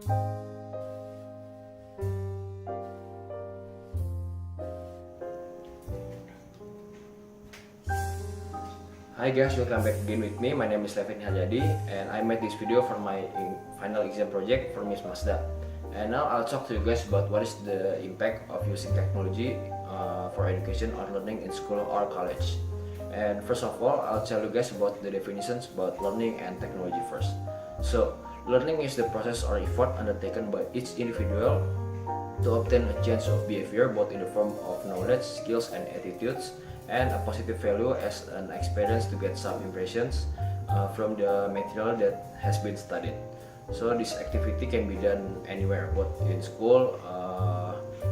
Hi guys, welcome back again with me. My name is Levin Haryadi and I made this video for my final exam project for Miss Mazda. And now I'll talk to you guys about what is the impact of using technology for education or learning in school or college. And first of all, I'll tell you guys about the definitions about learning and technology first. So, learning is the process or effort undertaken by each individual to obtain a change of behavior both in the form of knowledge, skills, and attitudes, and a positive value as an experience to get some impressions from the material that has been studied. So this activity can be done anywhere, both in school,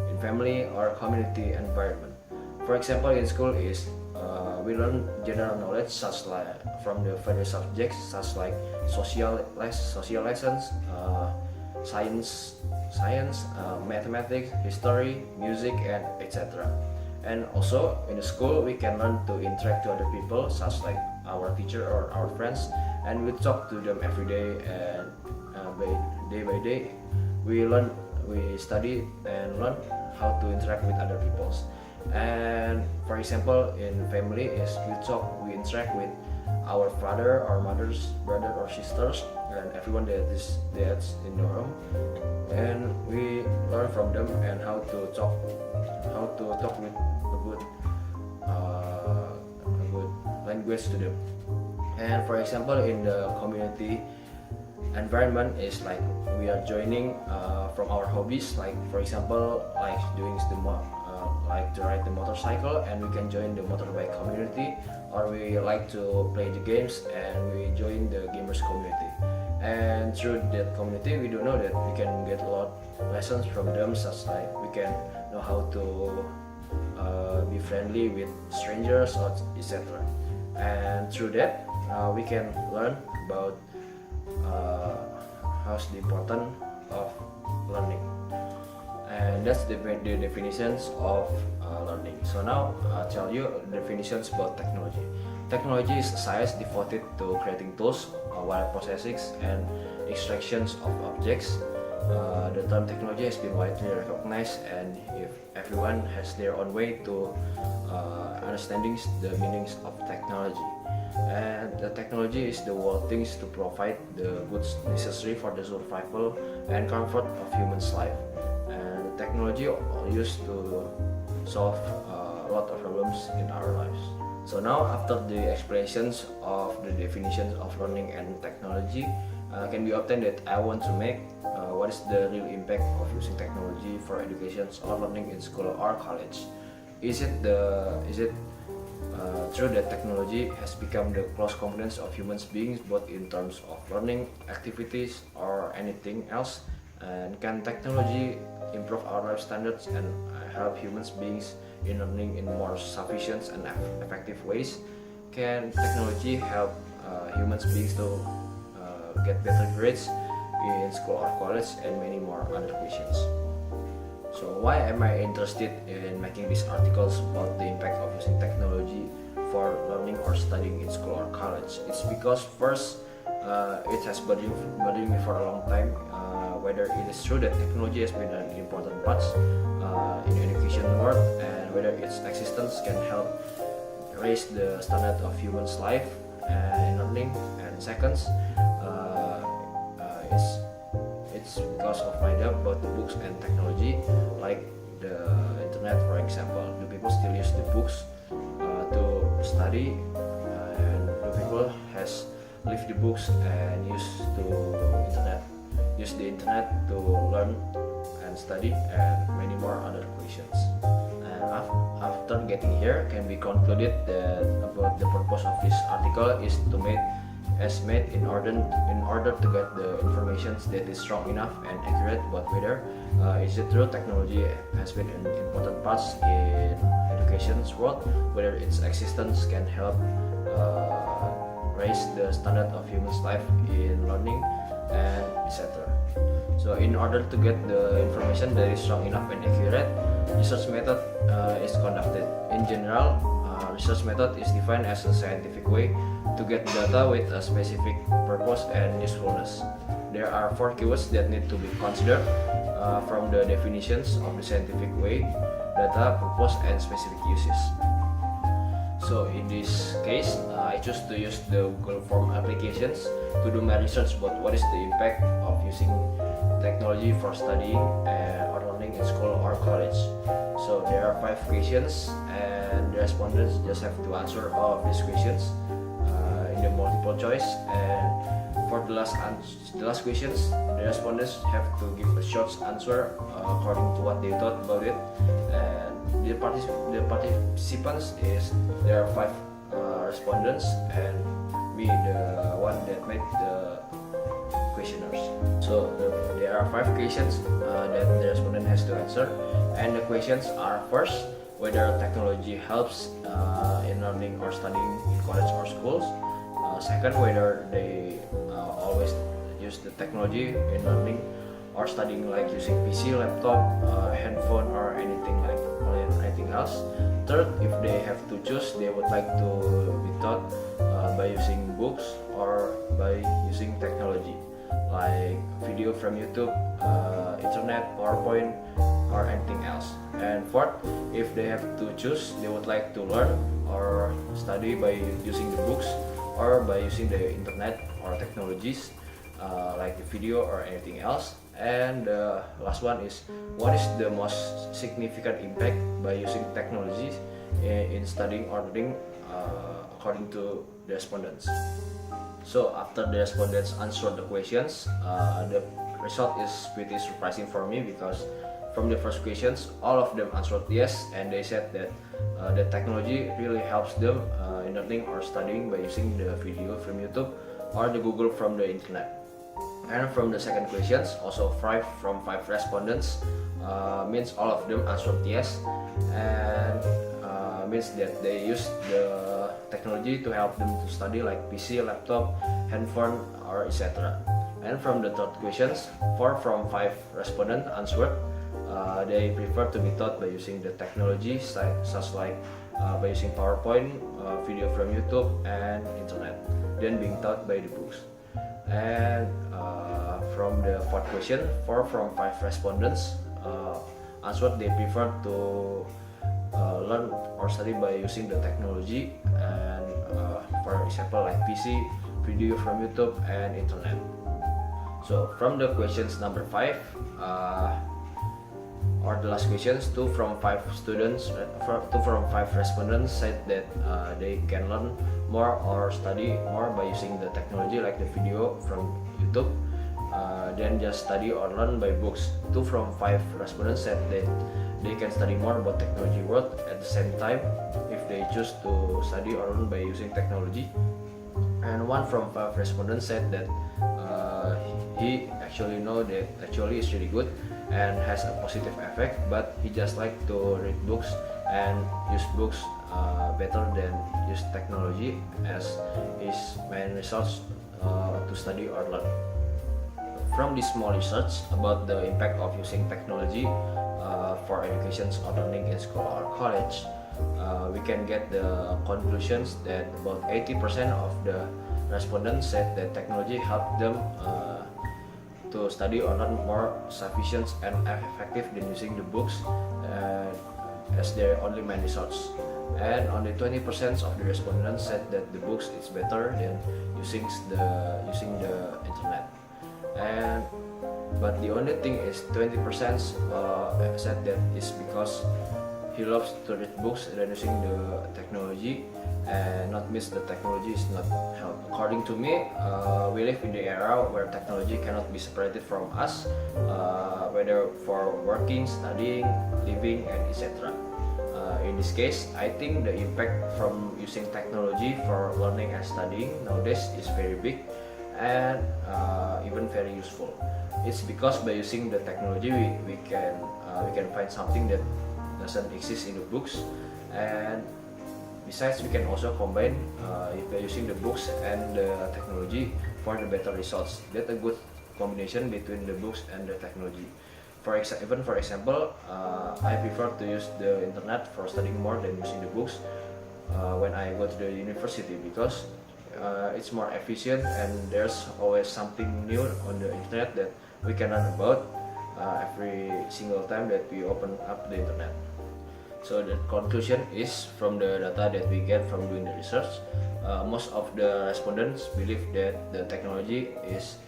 in family, or community environment. For example, in school we learn general knowledge such like from the various subjects such like social lessons, science, mathematics, history, music, and etc. And also in the school we can learn to interact to other people such like our teacher or our friends, and we talk to them every day, and day by day we study and learn how to interact with other people. And for example, in family we interact with our father or mother's brother or sisters and everyone that's in the home, and we learn from them and how to talk with a good language to them. And for example, in the community environment is like we are joining from our hobbies, like for example like like to ride the motorcycle, and we can join the motorbike community, or we like to play the games and we join the gamers community. And through that community we do know that we can get a lot of lessons from them, such like we can know how to be friendly with strangers or etc. And through that we can learn about how's the importance of learning, and that's the definitions of learning. So now I'll tell you definitions about technology. Technology is a science devoted to creating tools, wire processing, and extractions of objects. The term technology has been widely recognized, and if everyone has their own way to understanding the meanings of technology. And the technology is the world things to provide the goods necessary for the survival and comfort of humans' life. And the technology are used to solve a lot of problems in our lives. So now, after the explanations of the definitions of learning and technology can be obtained, that I want to make what is the real impact of using technology for education or learning in school or college. Is it true that technology has become the close competence of human beings, both in terms of learning activities or anything else? And can technology improve our life standards and help human beings in learning in more sufficient and effective ways? Can technology help human beings to get better grades in school or college, and many more other questions? So why am I interested in making these articles about the impact of using technology for learning or studying in school or college? It's because first, it has bothered me for a long time, whether it is true that technology has been an important part in the education world, and whether its existence can help raise the standard of humans' life in learning. And second, it's because of my doubt about the books and technology, like the internet, for example. Do people still use the books to study, and do people has leave the books and use the internet to learn and study, and many more other questions. And after getting here, can be concluded that about the purpose of this article is to make in order to get the information that is strong enough and accurate about whether is it true technology has been an important part in education's world, whether its existence can help raise the standard of humans' life in learning, and etc. So in order to get the information that is strong enough and accurate, research method is conducted. In general, research method is defined as a scientific way to get data with a specific purpose and usefulness. there are 4 keywords that need to be considered from the definitions of the scientific way, data, purpose, and specific uses. So in this case, I choose to use the Google Form applications to do my research about what is the impact of using technology for studying or learning in school or college. So there are 5 questions, and the respondents just have to answer all of these questions in the multiple choice. And for the last questions, the respondents have to give a short answer according to what they thought about it. And the participants is there are 5 respondents and me, the one that made the questionnaires. So there are 5 questions that the respondent has to answer, and the questions are: first, whether technology helps in learning or studying in college or schools. Second, whether they always use the technology in learning or studying, like using PC, laptop, handphone, or anything else. Third, if they have to choose, they would like to be taught by using books or by using technology like video from YouTube, internet, PowerPoint, or anything else. And fourth, if they have to choose, they would like to learn or study by using the books or by using the internet or technologies like the video or anything else. And the last one is, what is the most significant impact by using technologies in studying or learning according to the respondents. So after the respondents answered the questions, the result is pretty surprising for me, because from the first questions, all of them answered yes, and they said that the technology really helps them in learning or studying by using the video from YouTube or the Google from the internet. And from the second questions, also 5 from 5 respondents, means all of them answered yes, and means that they use the technology to help them to study, like PC, laptop, handphone, or etc. And from the third questions, 4 from 5 respondents answered they prefer to be taught by using the technology, such like by using PowerPoint, video from YouTube, and internet, then being taught by the books. And from the fourth question, 4 from 5 respondents answered they prefer to learn or study by using the technology, and for example like PC, video from YouTube, and internet. So from the questions number 5 or the last questions, 2 from 5 respondents said that they can learn more or study more by using the technology, like the video from YouTube, then just study or learn by books. 2 from 5 respondents said that they can study more about technology world at the same time if they choose to study or learn by using technology. And 1 from 5 respondents said that he actually know that actually is really good and has a positive effect, but he just like to read books and use books better than use technology as his main resource to study or learn. From this small research about the impact of using technology for education or learning in school or college, we can get the conclusions that about 80% of the respondents said that technology helped them to study or learn more sufficient and effective than using the books as their only main resource. And only 20% of the respondents said that the books is better than using the internet. But the only thing is 20% said that is because he loves to read books than using the technology, and not miss the technology is not help. According to me, we live in the era where technology cannot be separated from us, whether for working, studying, living, and etc. In this case, I think the impact from using technology for learning and studying nowadays is very big and even very useful. It's because by using the technology we can find something that doesn't exist in the books, and besides we can also combine by using the books and the technology for the better results. That's a good combination between the books and the technology. For example, I prefer to use the internet for studying more than using the books when I go to the university, because it's more efficient, and there's always something new on the internet that we can learn about every single time that we open up the internet. So the conclusion is, from the data that we get from doing the research, most of the respondents believe that the technology is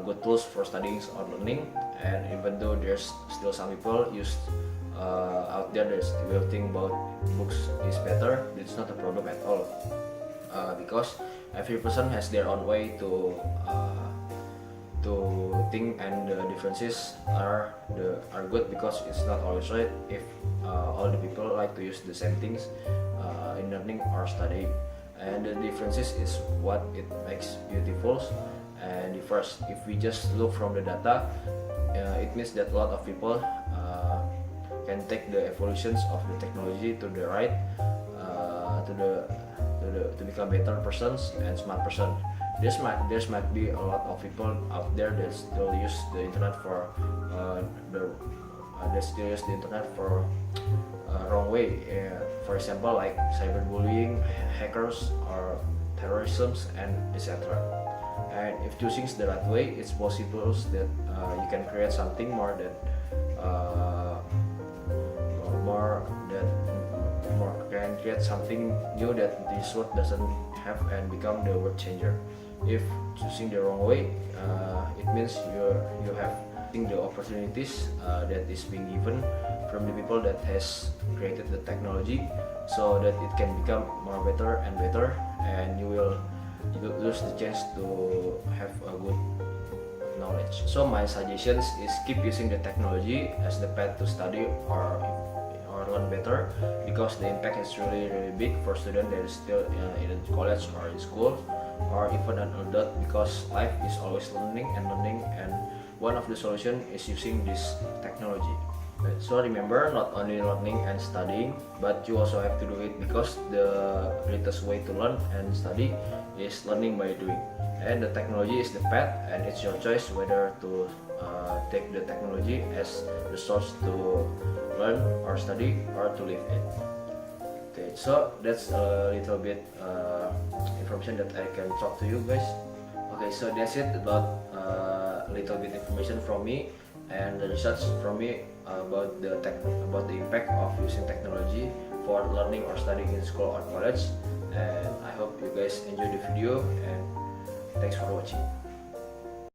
good tools for studying or learning, and even though there's still some people out there that will think about books is better, it's not a problem at all, because every person has their own way to think, and the differences are good, because it's not always right if all the people like to use the same things in learning or studying, and the differences is what it makes beautiful. And first, if we just look from the data, it means that a lot of people can take the evolutions of the technology to the right, to become better persons and smart person. There's might be a lot of people out there that still use the internet for wrong way. For example, like cyberbullying, hackers, or terrorism, and etc. And if choosing the right way, it's possible that you can create something more can create something new that this world doesn't have, and become the world changer. If choosing the wrong way, it means you have the opportunities that is being given from the people that has created the technology, so that it can become more better and better, and you will lose the chance to have a good knowledge. So my suggestions is, keep using the technology as the path to study or learn better, because the impact is really big for students that is still in college or in school, or even an adult, because life is always learning, and one of the solution is using this technology. So remember, not only learning and studying, but you also have to do it, because the greatest way to learn and study is learning by doing, and the technology is the path, and it's your choice whether to take the technology as the source to learn or study, or to leave it. Okay, so that's a little bit information that I can talk to you guys. Okay, so that's it about a little bit information from me and the research from me about the impact of using technology for learning or studying in school or college. And I hope you guys enjoy the video, and thanks for watching.